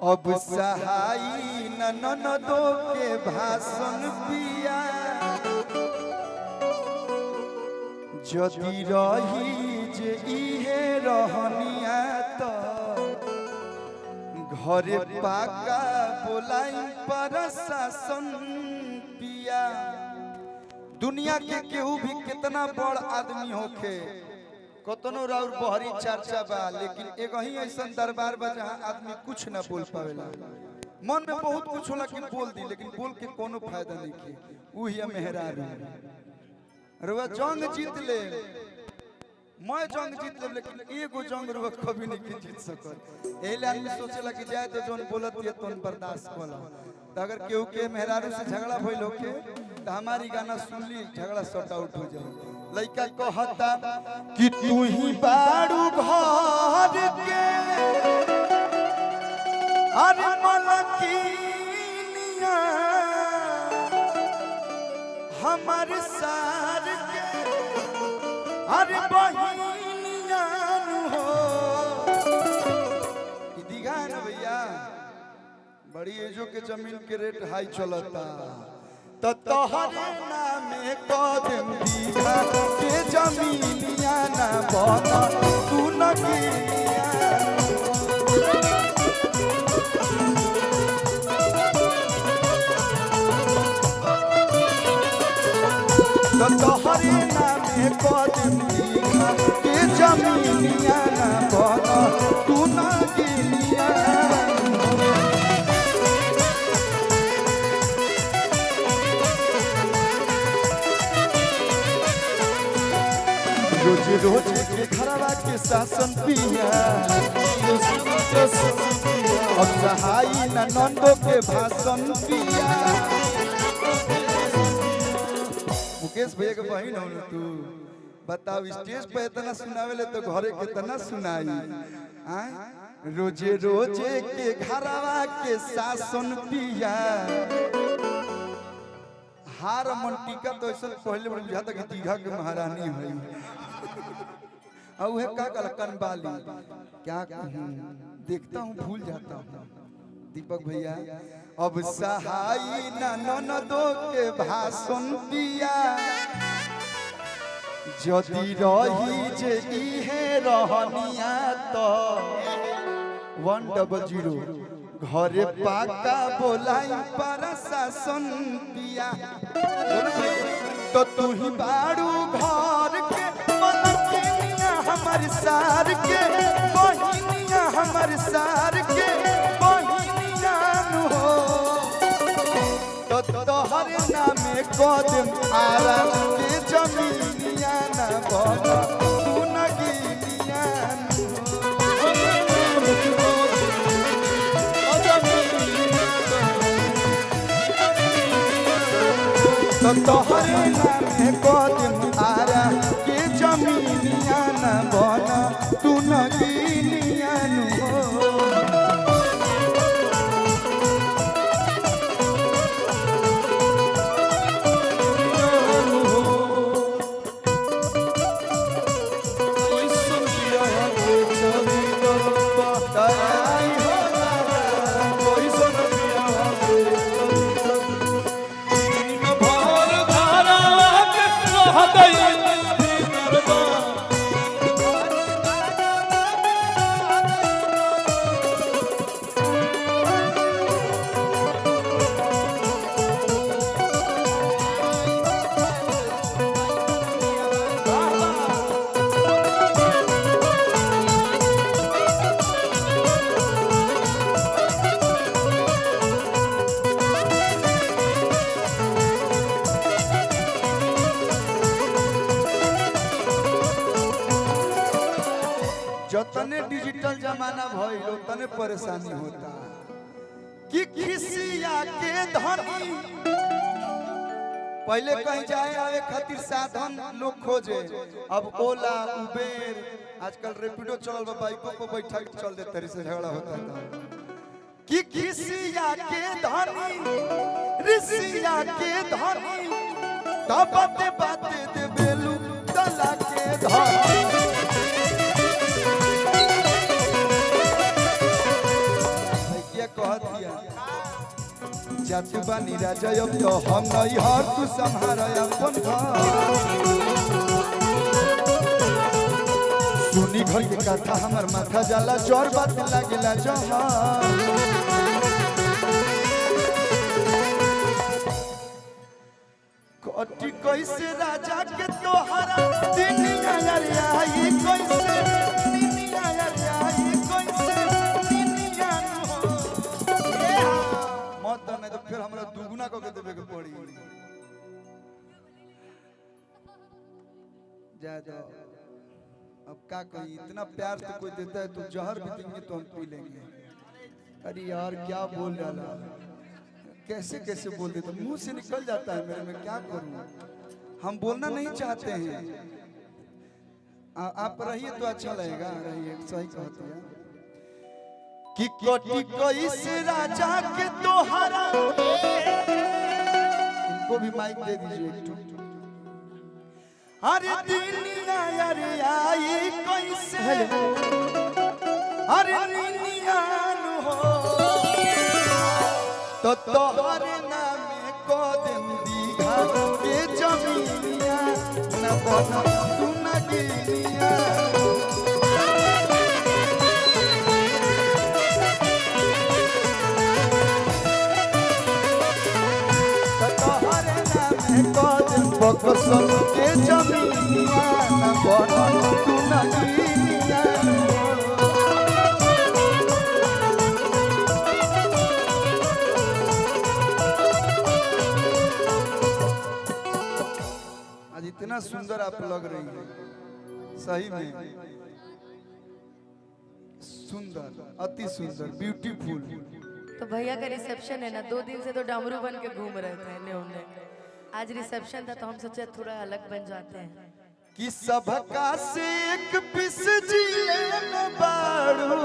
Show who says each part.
Speaker 1: अब सहाई ननदो के भाषण पिया जदि रही जे इहे रहनिया तो घरे पाका बोलाई प्रशासन पिया। दुनिया के केहू भी कितना बड़ आदमी होखे कतनो राउर बहरी चर्चा बा, लेकिन एक ही ऐसा दरबार बा जहाँ आदमी कुछ न बोल पावेला। मन में बहुत कुछ होला कि बोल दी, लेकिन बोल के कोनो फायदा नहीं के। उही मेहरारू रुआ जंग जीत ले, मैं जंग जीत ले, लेकिन एगो जंग रुआ कभी नहीं जीत सकत। एले आदमी सोचेला कि जाए तो जोन बोलत ये तोन बर्दाश्त कला। तो अगर केहू के मेहरारू से झगड़ा भइल होके तो हमारी गाना सुन ली, झगड़ा सॉर्ट आउट हो जाए। लइका कहता कि तू ही बारू घर के अरे मलकिनिया हमार सार के अरे बहिनिया हो। दीघा है ना भैया, बड़ी एजो के जमीन के रेट हाई चलता। तो तोहरे नामे कदम दीघा के जमीनिया ना बना तू नगिनिया। तो तोहरे नामे कदम दीघा के जमीनिया ना बना तू नगिनिया। रोज रोज के घरवा के शासन पिया अब सहाई ननदो के भाषण पिया। मुकेश भैया के बहन हो तू, बताओ स्टेज पे इतना सुनावेले तो घरे कितना सुनाई। रोजे रोजे के घरवा के शासन पिया। हार मन टीका तो ऐसा पहले बुझाता कि दीघा के महारानी है। अब है का कनबाली क्या कहूँ, देखता हूँ भूल जाता हूँ। दीपक भैया अब सहाई ननदो के भाषण पिया जदि रही जे इहे रहनिया तो 100 घरे पाका बोलाई प्रशासन पिया। तो तू ही बारू घर के मलकिनिया हमार सार के बहिनिया हमार सार के बहिनिया हो। तो तोहरे नामे कदम आरा के जमीनिया ना बना तू नगिनिया तो तोहरे नामे कदम आरा के जमीनिया ना बना तू नगिनिया हो। जतने डिजिटल जमाना भइल उतने परेशानी होता कि खिसिया के धनी। पहले कहीं जाए आवे खातिर साधन लोग खोजे, अब ओला उबेर आजकल रैपिडो चलल बा, बाइकों पे बैठा के चल देते रही से झगड़ा होता था। कि खिसिया के धनी ऋषिया के धनी तब बाते बाते दे बेलू तला के धनी। जातु बानी राजा अब तो हम नहीं हर तू संहार अपन सुनी घर के कथा हमर माथा जाला जोर बात लागेला जहां कोटी कैसे राजा के तोहरा दुनिया यार आई कैसे दुनिया यार आई कैसे दुनिया मत नहीं तो फिर हमरा दुगुना को के देबे के पड़ी जा दो अब क्या कही इतना प्यार से कोई देता है तो जहर भी देंगे तो हम पी लेंगे अरे यार क्या बोल डाला कैसे कैसे बोल देते मुंह से निकल जाता है मेरे में क्या करूं हम बोलना नहीं चाहते हैं आप रहिए तो अच्छा लगेगा रहिए सही कहते हैं कि कोटी कोई से राजा के तोहरा इनको भी माइक दे दीजिए एक अरे दुनिया यार आई कैसे अरे दुनिया हो तो तोहरे नाम को दिन दीघा के जमीनिया न बना तू न गिनिया तो तोहरे नाम को दिन बकसम के जमीनिया न बना तू न गिनिया इतना सुंदर आप लग रही है सही में सुंदर अति सुंदर ब्यूटीफुल।
Speaker 2: तो भैया का रिसेप्शन है ना 2 दिन से तो डामरू बन के घूम रहे थे ने उन्हें आज रिसेप्शन था तो हम सोचे थोड़ा अलग बन जाते हैं
Speaker 1: कि सबका से एक पिस जिले में बाड़ू